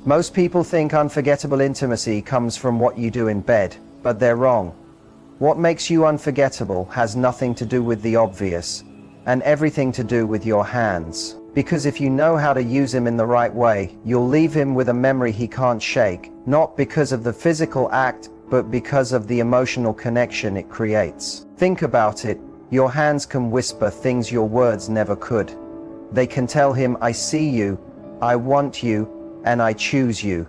Most people think unforgettable intimacy comes from what you do in bed, but they're wrong. What makes you unforgettable has nothing to do with the obvious, and everything to do with your hands. Because if you know how to use him in the right way, you'll leave him with a memory he can't shake, not because of the physical act, but because of the emotional connection it creates. Think about it. Your hands can whisper things your words never could. They can tell him, I see you, I want you, and I choose you.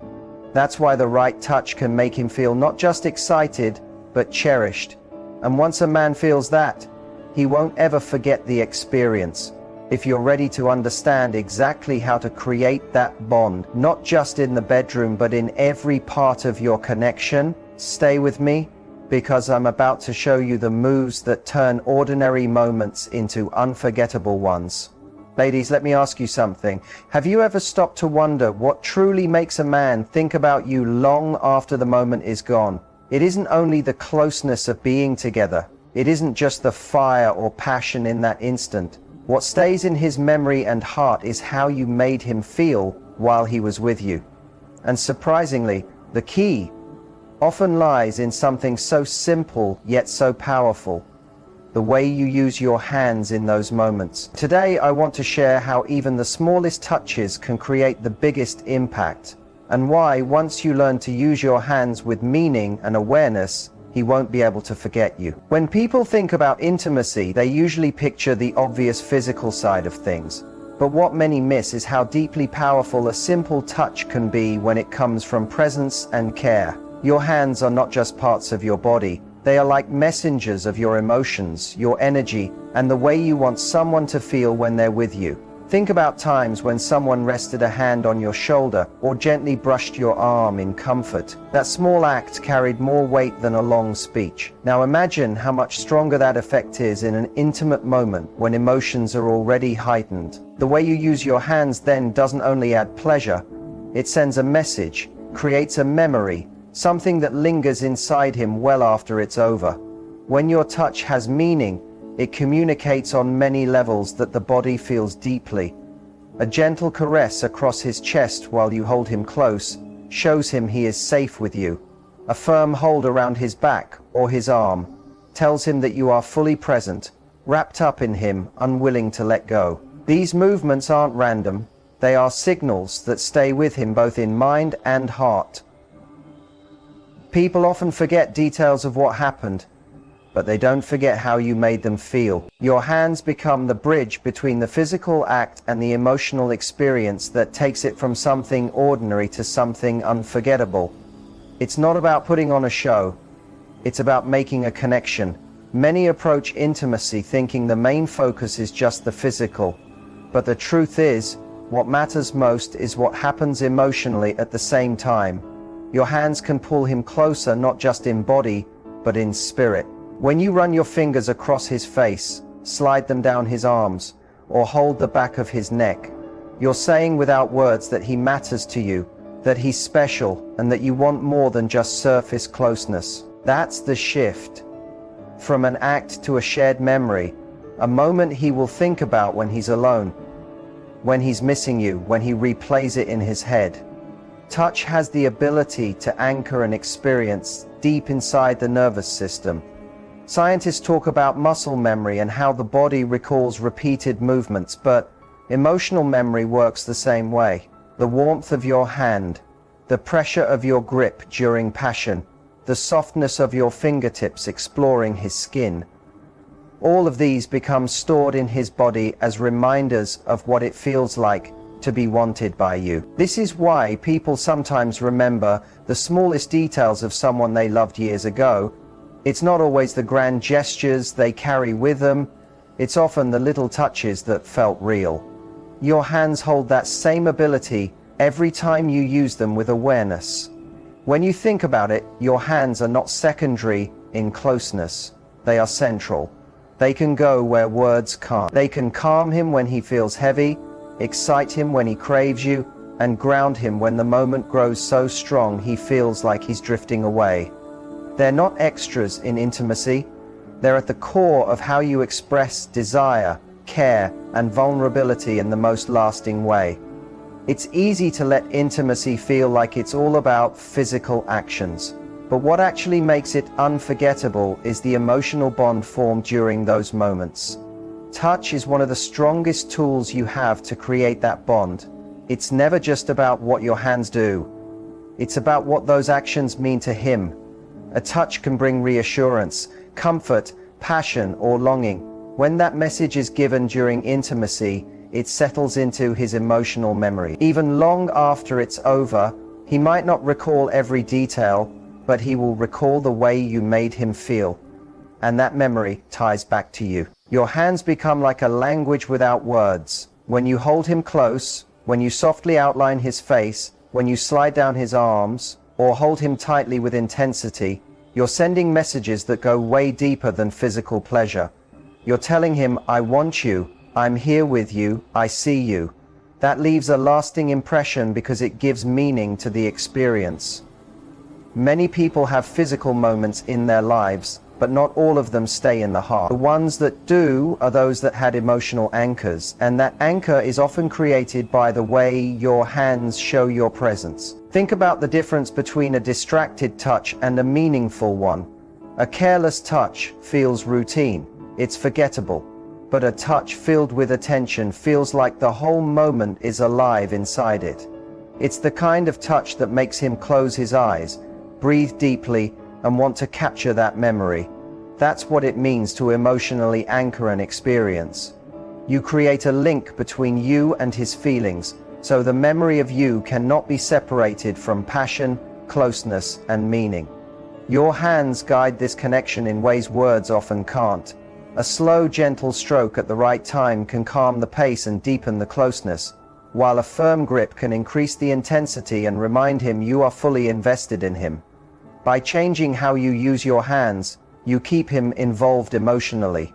That's why the right touch can make him feel not just excited, but cherished. And once a man feels that, he won't ever forget the experience. If you're ready to understand exactly how to create that bond, not just in the bedroom, but in every part of your connection, stay with me, because I'm about to show you the moves that turn ordinary moments into unforgettable ones. Ladies, let me ask you something. Have you ever stopped to wonder what truly makes a man think about you long after the moment is gone? It isn't only the closeness of being together. It isn't just the fire or passion in that instant. What stays in his memory and heart is how you made him feel while he was with you. And surprisingly, the key often lies in something so simple yet so powerful: the way you use your hands in those moments. Today, I want to share how even the smallest touches can create the biggest impact, and why, once you learn to use your hands with meaning and awareness, he won't be able to forget you. When people think about intimacy, they usually picture the obvious physical side of things. But what many miss is how deeply powerful a simple touch can be when it comes from presence and care. Your hands are not just parts of your body. They are like messengers of your emotions, your energy, and the way you want someone to feel when they're with you. Think about times when someone rested a hand on your shoulder or gently brushed your arm in comfort. That small act carried more weight than a long speech. Now imagine how much stronger that effect is in an intimate moment when emotions are already heightened. The way you use your hands then doesn't only add pleasure, it sends a message, creates a memory, something that lingers inside him well after it's over. When your touch has meaning, it communicates on many levels that the body feels deeply. A gentle caress across his chest while you hold him close shows him he is safe with you. A firm hold around his back or his arm tells him that you are fully present, wrapped up in him, unwilling to let go. These movements aren't random. They are signals that stay with him both in mind and heart. People often forget details of what happened, but they don't forget how you made them feel. Your hands become the bridge between the physical act and the emotional experience that takes it from something ordinary to something unforgettable. It's not about putting on a show. It's about making a connection. Many approach intimacy thinking the main focus is just the physical. But the truth is, what matters most is what happens emotionally at the same time. Your hands can pull him closer, not just in body, but in spirit. When you run your fingers across his face, slide them down his arms, or hold the back of his neck, you're saying without words that he matters to you, that he's special, and that you want more than just surface closeness. That's the shift. From an act to a shared memory, a moment he will think about when he's alone, when he's missing you, when he replays it in his head. Touch has the ability to anchor an experience deep inside the nervous system. Scientists talk about muscle memory and how the body recalls repeated movements, but emotional memory works the same way. The warmth of your hand, the pressure of your grip during passion, the softness of your fingertips exploring his skin. All of these become stored in his body as reminders of what it feels like to be wanted by you. This is why people sometimes remember the smallest details of someone they loved years ago. It's not always the grand gestures they carry with them. It's often the little touches that felt real. Your hands hold that same ability every time you use them with awareness. When you think about it, your hands are not secondary in closeness. They are central. They can go where words can't. They can calm him when he feels heavy, excite him when he craves you, and ground him when the moment grows so strong he feels like he's drifting away. They're not extras in intimacy. They're at the core of how you express desire, care, and vulnerability in the most lasting way. It's easy to let intimacy feel like it's all about physical actions. But what actually makes it unforgettable is the emotional bond formed during those moments. Touch is one of the strongest tools you have to create that bond. It's never just about what your hands do. It's about what those actions mean to him. A touch can bring reassurance, comfort, passion, or longing. When that message is given during intimacy, it settles into his emotional memory. Even long after it's over, he might not recall every detail, but he will recall the way you made him feel. And that memory ties back to you. Your hands become like a language without words. When you hold him close, when you softly outline his face, when you slide down his arms, or hold him tightly with intensity, you're sending messages that go way deeper than physical pleasure. You're telling him, I want you, I'm here with you, I see you. That leaves a lasting impression because it gives meaning to the experience. Many people have physical moments in their lives, but not all of them stay in the heart. The ones that do are those that had emotional anchors, and that anchor is often created by the way your hands show your presence. Think about the difference between a distracted touch and a meaningful one. A careless touch feels routine, it's forgettable, but a touch filled with attention feels like the whole moment is alive inside it. It's the kind of touch that makes him close his eyes, breathe deeply, and want to capture that memory. That's what it means to emotionally anchor an experience. You create a link between you and his feelings, so the memory of you cannot be separated from passion, closeness, and meaning. Your hands guide this connection in ways words often can't. A slow, gentle stroke at the right time can calm the pace and deepen the closeness, while a firm grip can increase the intensity and remind him you are fully invested in him. By changing how you use your hands, you keep him involved emotionally.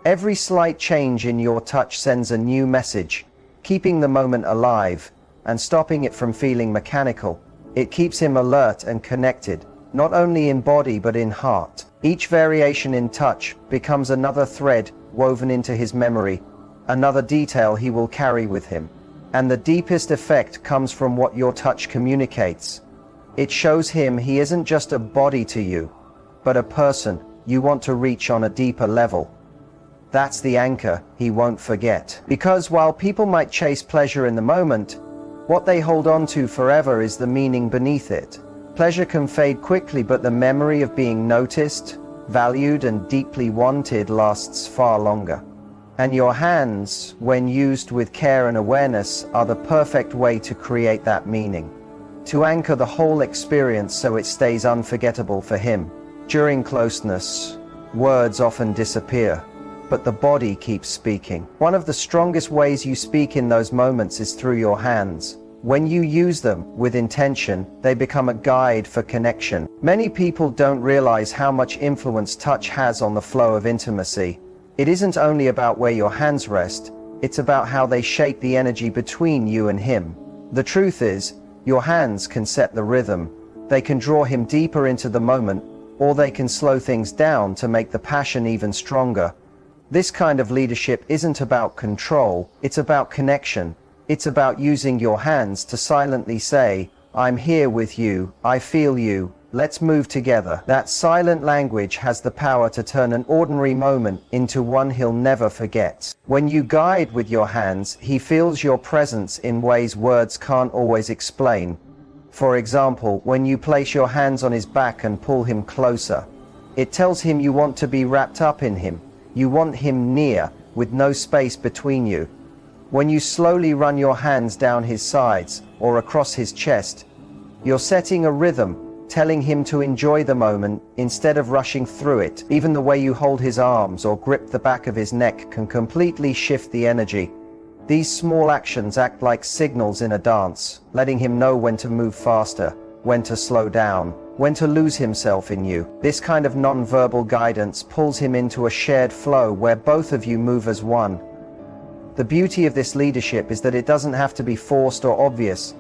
Every slight change in your touch sends a new message, keeping the moment alive and stopping it from feeling mechanical. It keeps him alert and connected, not only in body but in heart. Each variation in touch becomes another thread woven into his memory, another detail he will carry with him. And the deepest effect comes from what your touch communicates. It shows him he isn't just a body to you, but a person you want to reach on a deeper level. That's the anchor he won't forget. Because while people might chase pleasure in the moment, what they hold on to forever is the meaning beneath it. Pleasure can fade quickly, but the memory of being noticed, valued, and deeply wanted lasts far longer. And your hands, when used with care and awareness, are the perfect way to create that meaning. To anchor the whole experience so it stays unforgettable for him. During closeness, words often disappear, but the body keeps speaking. One of the strongest ways you speak in those moments is through your hands. When you use them with intention, they become a guide for connection. Many people don't realize how much influence touch has on the flow of intimacy. It isn't only about where your hands rest, it's about how they shape the energy between you and him. The truth is, your hands can set the rhythm. They can draw him deeper into the moment, or they can slow things down to make the passion even stronger. This kind of leadership isn't about control, it's about connection. It's about using your hands to silently say, I'm here with you, I feel you, let's move together. That silent language has the power to turn an ordinary moment into one he'll never forget. When you guide with your hands, he feels your presence in ways words can't always explain. For example, when you place your hands on his back and pull him closer, it tells him you want to be wrapped up in him. You want him near, with no space between you. When you slowly run your hands down his sides or across his chest, you're setting a rhythm, telling him to enjoy the moment instead of rushing through it. Even the way you hold his arms or grip the back of his neck can completely shift the energy. These small actions act like signals in a dance, letting him know when to move faster, when to slow down, when to lose himself in you. This kind of non-verbal guidance pulls him into a shared flow where both of you move as one. The beauty of this leadership is that it doesn't have to be forced or obvious.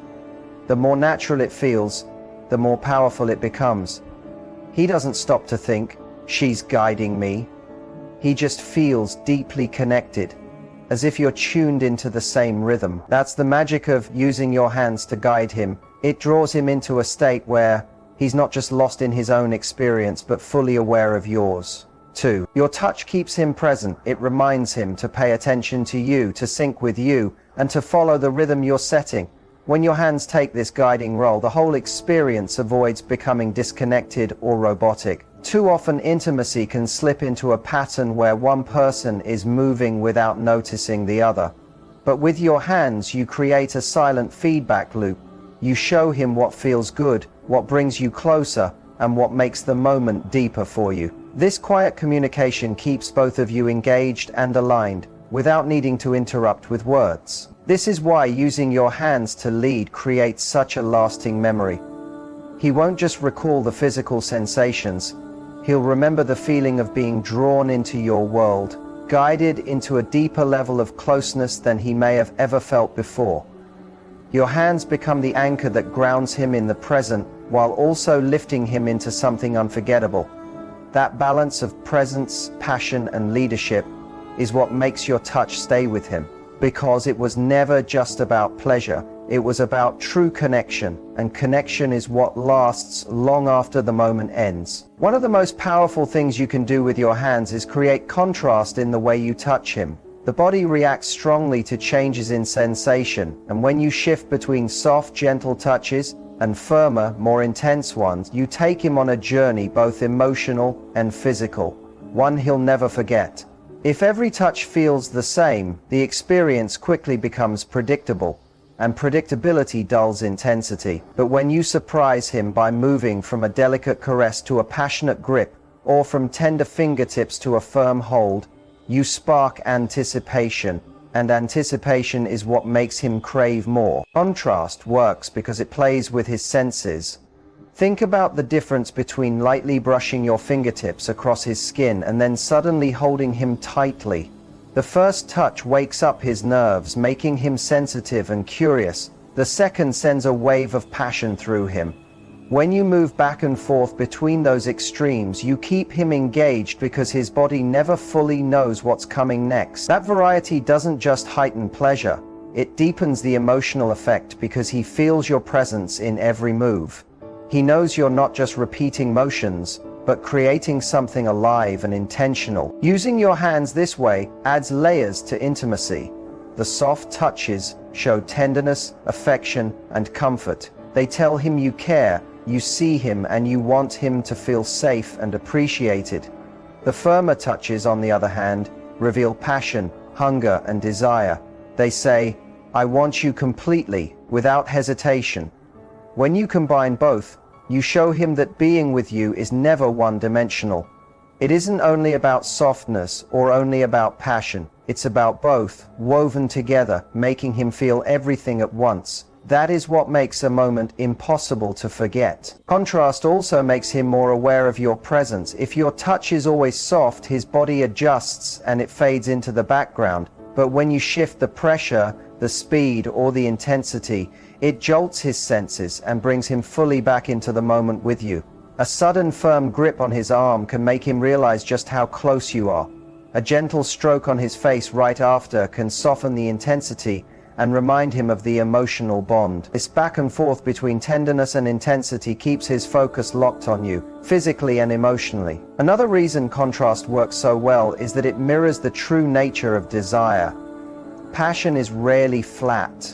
The more natural it feels, the more powerful it becomes. He doesn't stop to think, she's guiding me. He just feels deeply connected. as if you're tuned into the same rhythm. That's the magic of using your hands to guide him. It draws him into a state where he's not just lost in his own experience, but fully aware of yours. 2. Your touch keeps him present. It reminds him to pay attention to you, to sync with you, and to follow the rhythm you're setting. When your hands take this guiding role, the whole experience avoids becoming disconnected or robotic. Too often, intimacy can slip into a pattern where one person is moving without noticing the other. But with your hands, you create a silent feedback loop. You show him what feels good, what brings you closer, and what makes the moment deeper for you. This quiet communication keeps both of you engaged and aligned, without needing to interrupt with words. This is why using your hands to lead creates such a lasting memory. He won't just recall the physical sensations, he'll remember the feeling of being drawn into your world, guided into a deeper level of closeness than he may have ever felt before. Your hands become the anchor that grounds him in the present, while also lifting him into something unforgettable. That balance of presence, passion, and leadership is what makes your touch stay with him, because it was never just about pleasure, it was about true connection, and connection is what lasts long after the moment ends. One of the most powerful things you can do with your hands is create contrast in the way you touch him. The body reacts strongly to changes in sensation, and when you shift between soft, gentle touches and firmer, more intense ones, you take him on a journey both emotional and physical, one he'll never forget. If every touch feels the same, the experience quickly becomes predictable, and predictability dulls intensity. But when you surprise him by moving from a delicate caress to a passionate grip, or from tender fingertips to a firm hold, you spark anticipation, and anticipation is what makes him crave more. Contrast works because it plays with his senses. Think about the difference between lightly brushing your fingertips across his skin and then suddenly holding him tightly. The first touch wakes up his nerves, making him sensitive and curious. The second sends a wave of passion through him. When you move back and forth between those extremes, you keep him engaged because his body never fully knows what's coming next. That variety doesn't just heighten pleasure, it deepens the emotional effect because he feels your presence in every move. He knows you're not just repeating motions, but creating something alive and intentional. Using your hands this way adds layers to intimacy. The soft touches show tenderness, affection, and comfort. They tell him you care, you see him, and you want him to feel safe and appreciated. The firmer touches, on the other hand, reveal passion, hunger, and desire. They say, "I want you completely, without hesitation." When you combine both, you show him that being with you is never one-dimensional. It isn't only about softness or only about passion. It's about both, woven together, making him feel everything at once. That is what makes a moment impossible to forget. Contrast also makes him more aware of your presence. If your touch is always soft, his body adjusts and it fades into the background. But when you shift the pressure, the speed, or the intensity, it jolts his senses and brings him fully back into the moment with you. A sudden firm grip on his arm can make him realize just how close you are. A gentle stroke on his face right after can soften the intensity and remind him of the emotional bond. This back and forth between tenderness and intensity keeps his focus locked on you, physically and emotionally. Another reason contrast works so well is that it mirrors the true nature of desire. Passion is rarely flat.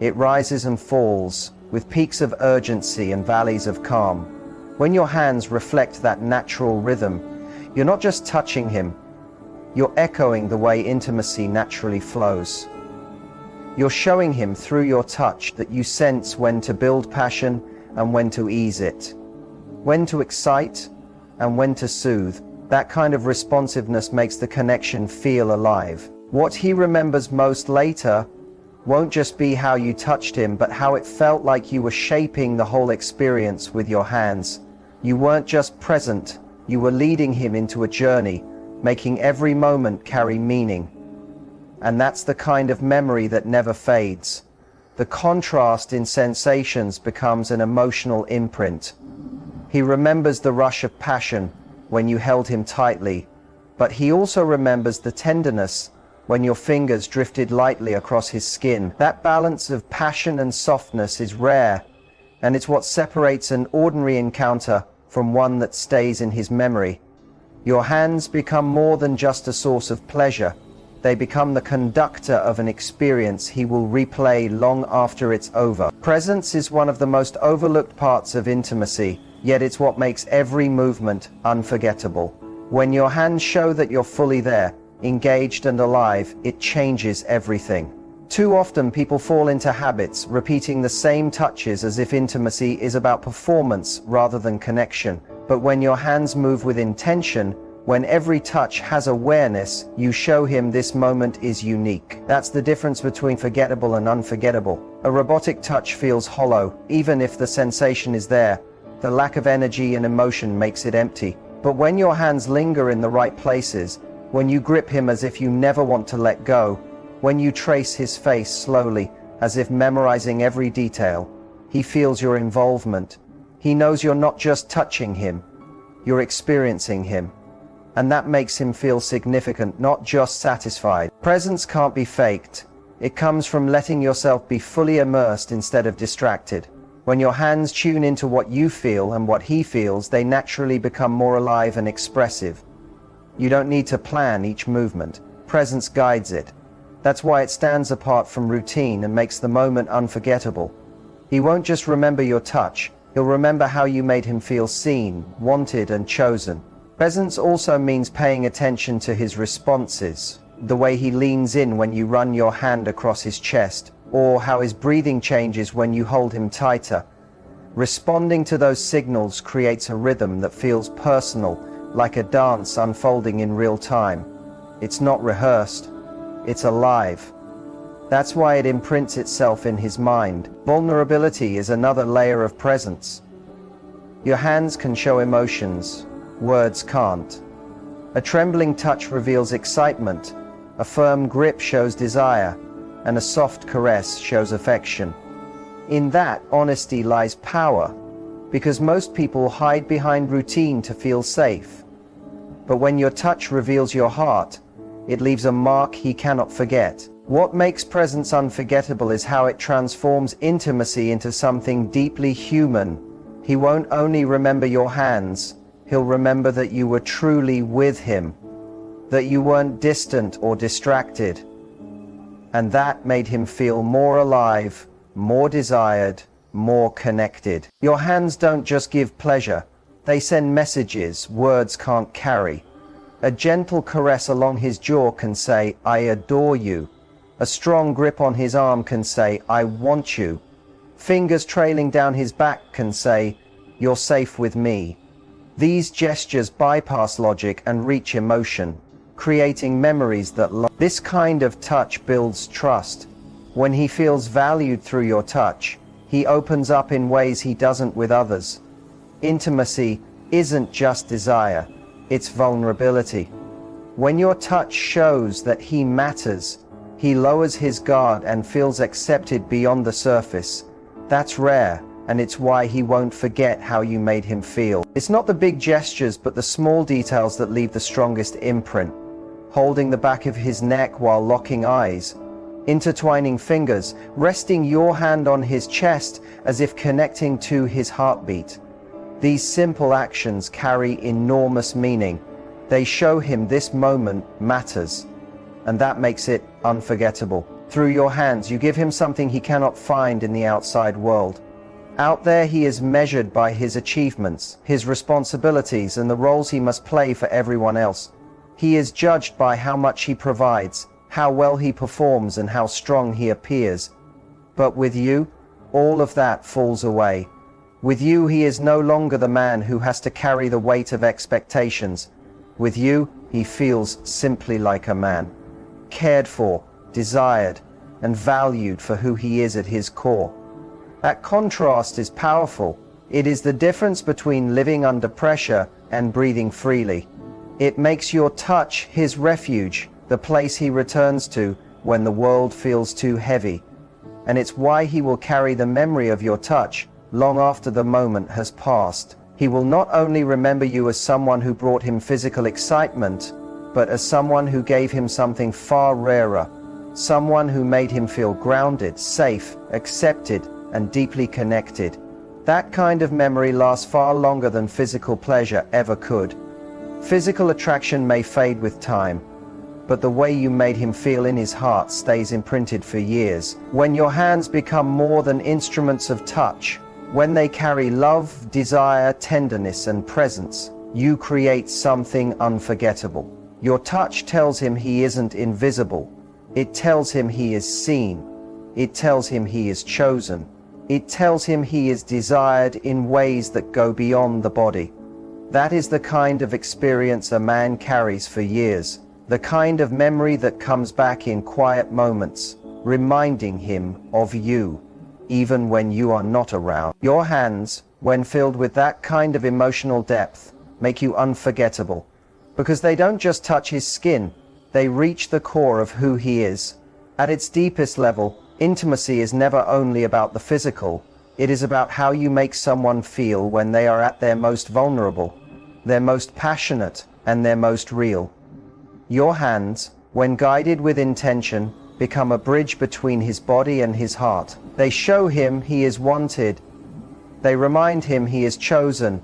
It rises and falls, with peaks of urgency and valleys of calm. When your hands reflect that natural rhythm, you're not just touching him, you're echoing the way intimacy naturally flows. You're showing him through your touch that you sense when to build passion and when to ease it, when to excite and when to soothe. That kind of responsiveness makes the connection feel alive. What he remembers most later won't just be how you touched him, but how it felt like you were shaping the whole experience with your hands. You weren't just present, you were leading him into a journey, making every moment carry meaning. And that's the kind of memory that never fades. The contrast in sensations becomes an emotional imprint. He remembers the rush of passion when you held him tightly, but he also remembers the tenderness when your fingers drifted lightly across his skin. That balance of passion and softness is rare, and it's what separates an ordinary encounter from one that stays in his memory. Your hands become more than just a source of pleasure. They become the conductor of an experience he will replay long after it's over. Presence is one of the most overlooked parts of intimacy, yet it's what makes every movement unforgettable. When your hands show that you're fully there, engaged and alive, it changes everything. Too often people fall into habits, repeating the same touches as if intimacy is about performance rather than connection. But when your hands move with intention, when every touch has awareness, you show him this moment is unique. That's the difference between forgettable and unforgettable. A robotic touch feels hollow, even if the sensation is there. The lack of energy and emotion makes it empty. But when your hands linger in the right places, when you grip him as if you never want to let go, when you trace his face slowly, as if memorizing every detail, he feels your involvement. He knows you're not just touching him, you're experiencing him. And that makes him feel significant, not just satisfied. Presence can't be faked. It comes from letting yourself be fully immersed instead of distracted. When your hands tune into what you feel and what he feels, they naturally become more alive and expressive. You don't need to plan each movement. Presence guides it. That's why it stands apart from routine and makes the moment unforgettable. He won't just remember your touch, he'll remember how you made him feel seen, wanted, and chosen. Presence also means paying attention to his responses, the way he leans in when you run your hand across his chest, or how his breathing changes when you hold him tighter. Responding to those signals creates a rhythm that feels personal, like a dance unfolding in real time. It's not rehearsed, it's alive. That's why it imprints itself in his mind. Vulnerability is another layer of presence. Your hands can show emotions, words can't. A trembling touch reveals excitement, a firm grip shows desire, and a soft caress shows affection. In that, honesty lies power, because most people hide behind routine to feel safe. But when your touch reveals your heart, it leaves a mark he cannot forget. What makes presence unforgettable is how it transforms intimacy into something deeply human. He won't only remember your hands, he'll remember that you were truly with him, that you weren't distant or distracted. And that made him feel more alive, more desired, more connected. Your hands don't just give pleasure, they send messages words can't carry. A gentle caress along his jaw can say, I adore you. A strong grip on his arm can say, I want you. Fingers trailing down his back can say, you're safe with me. These gestures bypass logic and reach emotion, creating memories that This kind of touch builds trust. When he feels valued through your touch, he opens up in ways he doesn't with others. Intimacy isn't just desire, it's vulnerability. When your touch shows that he matters, he lowers his guard and feels accepted beyond the surface. That's rare, and it's why he won't forget how you made him feel. It's not the big gestures, but the small details that leave the strongest imprint. Holding the back of his neck while locking eyes, intertwining fingers, resting your hand on his chest as if connecting to his heartbeat. These simple actions carry enormous meaning. They show him this moment matters, and that makes it unforgettable. Through your hands, you give him something he cannot find in the outside world. Out there, he is measured by his achievements, his responsibilities, and the roles he must play for everyone else. He is judged by how much he provides, how well he performs, and how strong he appears. But with you, all of that falls away. With you, he is no longer the man who has to carry the weight of expectations. With you, he feels simply like a man, cared for, desired, and valued for who he is at his core. That contrast is powerful. It is the difference between living under pressure and breathing freely. It makes your touch his refuge, the place he returns to when the world feels too heavy. And it's why he will carry the memory of your touch long after the moment has passed. He will not only remember you as someone who brought him physical excitement, but as someone who gave him something far rarer, someone who made him feel grounded, safe, accepted, and deeply connected. That kind of memory lasts far longer than physical pleasure ever could. Physical attraction may fade with time, but the way you made him feel in his heart stays imprinted for years. When your hands become more than instruments of touch, when they carry love, desire, tenderness, and presence, you create something unforgettable. Your touch tells him he isn't invisible. It tells him he is seen. It tells him he is chosen. It tells him he is desired in ways that go beyond the body. That is the kind of experience a man carries for years, the kind of memory that comes back in quiet moments, reminding him of you, even when you are not around. Your hands, when filled with that kind of emotional depth, make you unforgettable, because they don't just touch his skin, they reach the core of who he is. At its deepest level, intimacy is never only about the physical, it is about how you make someone feel when they are at their most vulnerable, their most passionate, and their most real. Your hands, when guided with intention, become a bridge between his body and his heart. They show him he is wanted. They remind him he is chosen.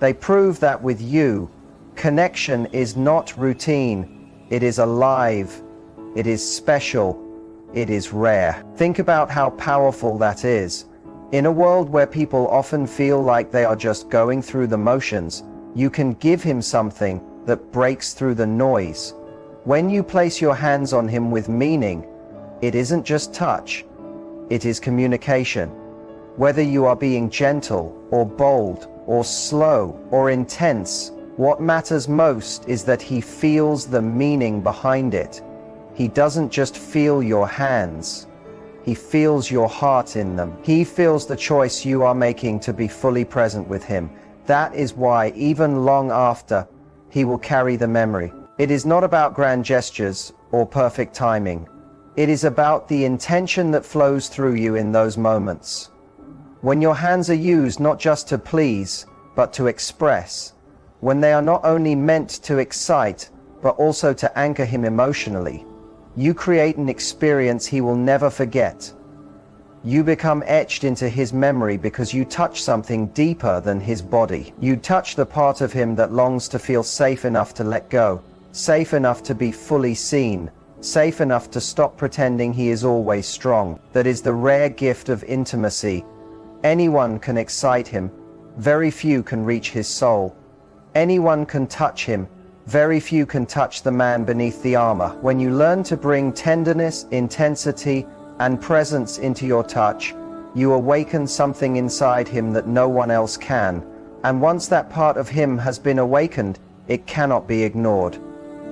They prove that with you, connection is not routine. It is alive. It is special. It is rare. Think about how powerful that is. In a world where people often feel like they are just going through the motions, you can give him something that breaks through the noise. When you place your hands on him with meaning, it isn't just touch, it is communication. Whether you are being gentle or bold or slow or intense, what matters most is that he feels the meaning behind it. He doesn't just feel your hands, he feels your heart in them. He feels the choice you are making to be fully present with him. That is why, even long after, he will carry the memory. It is not about grand gestures or perfect timing. It is about the intention that flows through you in those moments. When your hands are used not just to please, but to express, when they are not only meant to excite, but also to anchor him emotionally, you create an experience he will never forget. You become etched into his memory because you touch something deeper than his body. You touch the part of him that longs to feel safe enough to let go, safe enough to be fully seen, safe enough to stop pretending he is always strong. That is the rare gift of intimacy. Anyone can excite him, very few can reach his soul. Anyone can touch him, very few can touch the man beneath the armor. When you learn to bring tenderness, intensity, and presence into your touch, you awaken something inside him that no one else can. And once that part of him has been awakened, it cannot be ignored.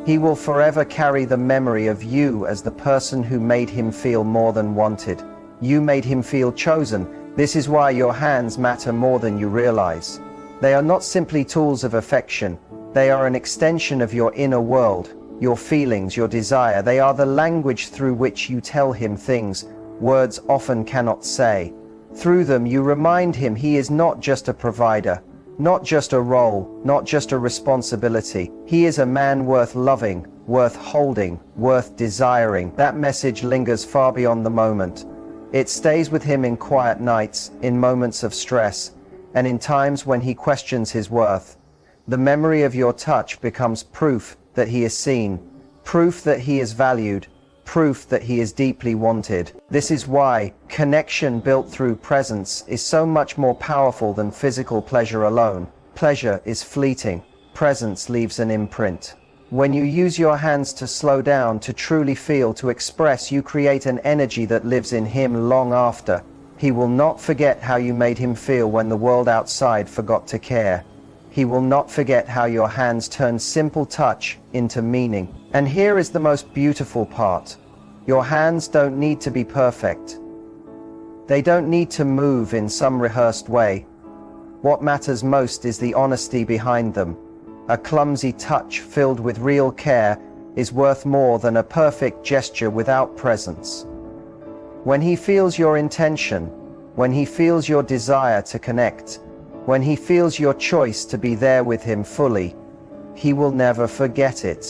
He will forever carry the memory of you as the person who made him feel more than wanted. You made him feel chosen. This is why your hands matter more than you realize. They are not simply tools of affection. They are an extension of your inner world, your feelings, your desire. They are the language through which you tell him things words often cannot say. Through them you remind him he is not just a provider, not just a role, not just a responsibility. He is a man worth loving, worth holding, worth desiring. That message lingers far beyond the moment. It stays with him in quiet nights, in moments of stress, and in times when he questions his worth. The memory of your touch becomes proof that he is seen, proof that he is valued, proof that he is deeply wanted. This is why connection built through presence is so much more powerful than physical pleasure alone. Pleasure is fleeting. Presence leaves an imprint. When you use your hands to slow down, to truly feel, to express, you create an energy that lives in him long after. He will not forget how you made him feel when the world outside forgot to care. He will not forget how your hands turned simple touch into meaning. And here is the most beautiful part. Your hands don't need to be perfect. They don't need to move in some rehearsed way. What matters most is the honesty behind them. A clumsy touch filled with real care is worth more than a perfect gesture without presence. When he feels your intention, when he feels your desire to connect, when he feels your choice to be there with him fully, he will never forget it.